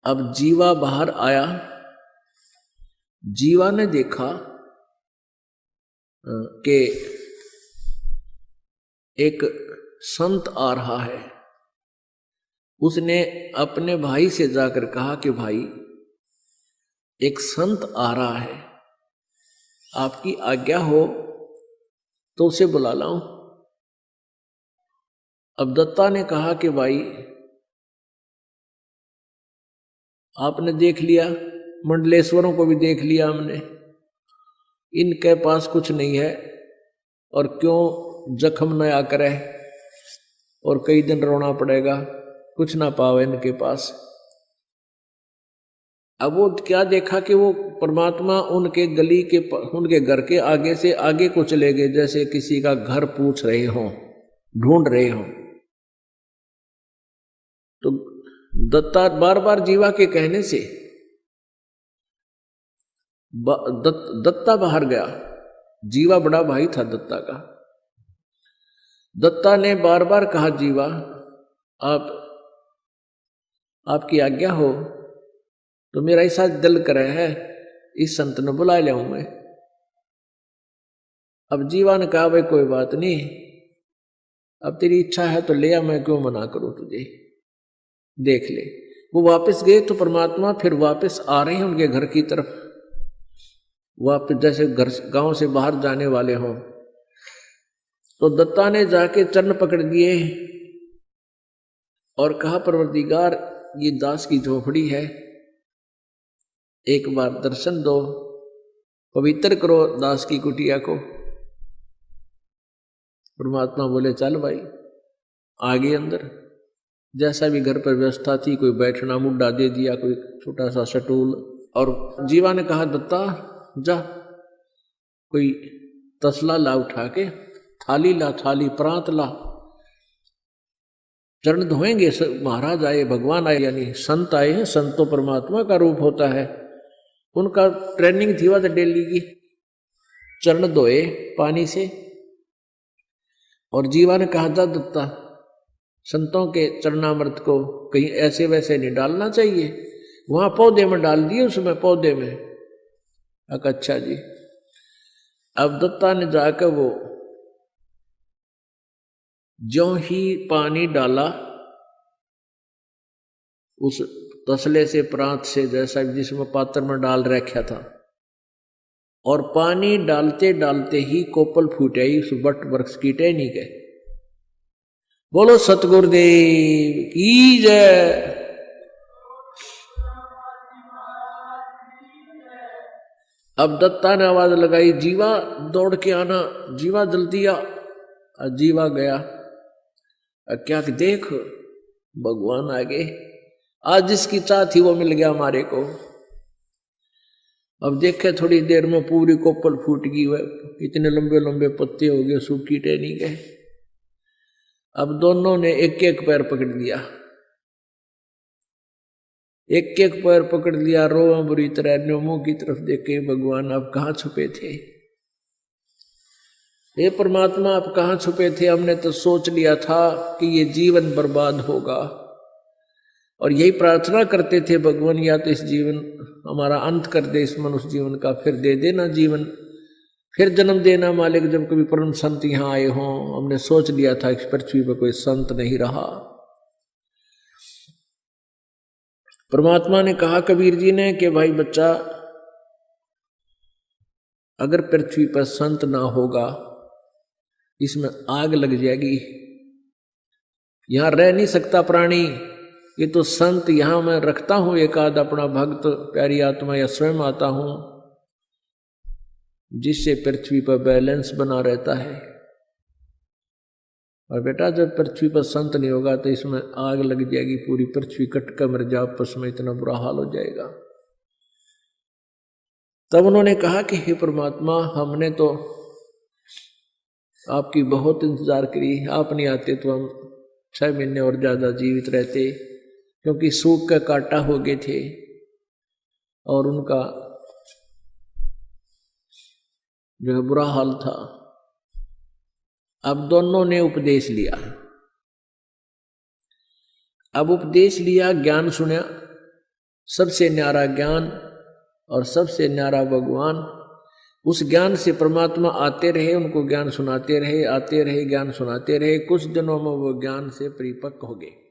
अब जीवा बाहर आया। जीवा ने देखा कि एक संत आ रहा है। उसने अपने भाई से जाकर कहा कि भाई एक संत आ रहा है, आपकी आज्ञा हो तो उसे बुला लाऊं। अब दत्ता ने कहा कि भाई आपने देख लिया, मंडलेश्वरों को भी देख लिया हमने, इनके पास कुछ नहीं है और क्यों जख्म नया करे और कई दिन रोना पड़ेगा, कुछ ना पावे इनके पास। अब वो क्या देखा कि वो परमात्मा उनके गली के उनके घर के आगे से आगे को चले गए, जैसे किसी का घर पूछ रहे हों, ढूंढ रहे हों। तो दत्ता बार बार जीवा के कहने से दत्ता बाहर गया। जीवा बड़ा भाई था दत्ता का। दत्ता ने बार बार कहा जीवा आपकी आज्ञा हो तो मेरा ऐसा दिल करे है इस संत ने बुला लाऊं मैं। अब जीवा ने कहा भाई कोई बात नहीं, अब तेरी इच्छा है तो ले आ, मैं क्यों मना करूं तुझे, देख ले। वो वापस गए तो परमात्मा फिर वापस आ रहे हैं उनके घर की तरफ, वापस जैसे घर गांव से बाहर जाने वाले हों। तो दत्ता ने जाके चरण पकड़ दिए और कहा परवरदिगार ये दास की झोपड़ी है, एक बार दर्शन दो, पवित्र करो दास की कुटिया को। परमात्मा बोले चल भाई, आगे अंदर जैसा भी घर पर व्यवस्था थी, कोई बैठना मुड्डा दे दिया, कोई छोटा सा स्टूल। और जीवा ने कहा दत्ता जा कोई तसला ला उठा के, थाली ला, थाली प्रांत ला, चरण धोएंगे। महाराज आए, भगवान आए, यानी संत आए हैं, संत तो परमात्मा का रूप होता है, उनका ट्रेनिंग थी वह डेली की। चरण धोए पानी से और जीवा ने कहा जा दत्ता संतों के चरणामृत को कहीं ऐसे वैसे नहीं डालना चाहिए, वहां पौधे में डाल दिए, उसमें पौधे में। अच्छा जी। अब दत्ता ने जाकर वो ज्यों ही पानी डाला उस तसले से, प्रांत से, जैसा जिसमें पात्र में डाल रखा था, और पानी डालते डालते ही कोपल फूट आई उस वट वृक्ष की टहनी के। बोलो सतगुरुदेव की जय। अब दत्ता ने आवाज लगाई जीवा दौड़ के आना, जीवा जल्दी आ। जीवा गया। क्या देख भगवान आगे, आज जिसकी चाह थी वो मिल गया हमारे को। अब देखे थोड़ी देर में पूरी कोपल फूट गई, इतने लंबे लंबे पत्ते हो गए, सूखी टहनी के। अब दोनों ने एक एक पैर पकड़ लिया, एक एक पैर पकड़ लिया, रोआ बुरी तरह, मुंह की तरफ देखे, भगवान आप कहाँ छुपे थे, हे परमात्मा आप कहाँ छुपे थे, हमने तो सोच लिया था कि ये जीवन बर्बाद होगा और यही प्रार्थना करते थे भगवान या तो इस जीवन हमारा अंत कर दे, इस मनुष्य जीवन का, फिर दे देना जीवन, फिर जन्म देना मालिक जब कभी परम संत यहाँ आए हों। हमने सोच लिया था इस पृथ्वी पर कोई संत नहीं रहा। परमात्मा ने कहा कबीर जी ने कि भाई बच्चा, अगर पृथ्वी पर संत ना होगा इसमें आग लग जाएगी, यहां रह नहीं सकता प्राणी। ये तो संत यहां मैं रखता हूं एक आध अपना भक्त प्यारी आत्मा, या स्वयं आता हूं, जिससे पृथ्वी पर बैलेंस बना रहता है। और बेटा जब पृथ्वी पर संत नहीं होगा तो इसमें आग लग जाएगी, पूरी पृथ्वी कट कर मर जाए, आपस में इतना बुरा हाल हो जाएगा। तब उन्होंने कहा कि हे परमात्मा, हमने तो आपकी बहुत इंतजार करी, आप नहीं आते तो हम 6 महीने और ज्यादा जीवित रहते, क्योंकि सूख का कांटा हो गए थे और उनका जो है बुरा हाल था। अब दोनों ने उपदेश लिया, अब उपदेश लिया, ज्ञान सुना, सबसे न्यारा ज्ञान और सबसे न्यारा भगवान। उस ज्ञान से परमात्मा आते रहे, उनको ज्ञान सुनाते रहे, आते रहे, ज्ञान सुनाते रहे। कुछ दिनों में वो ज्ञान से परिपक्व हो गए।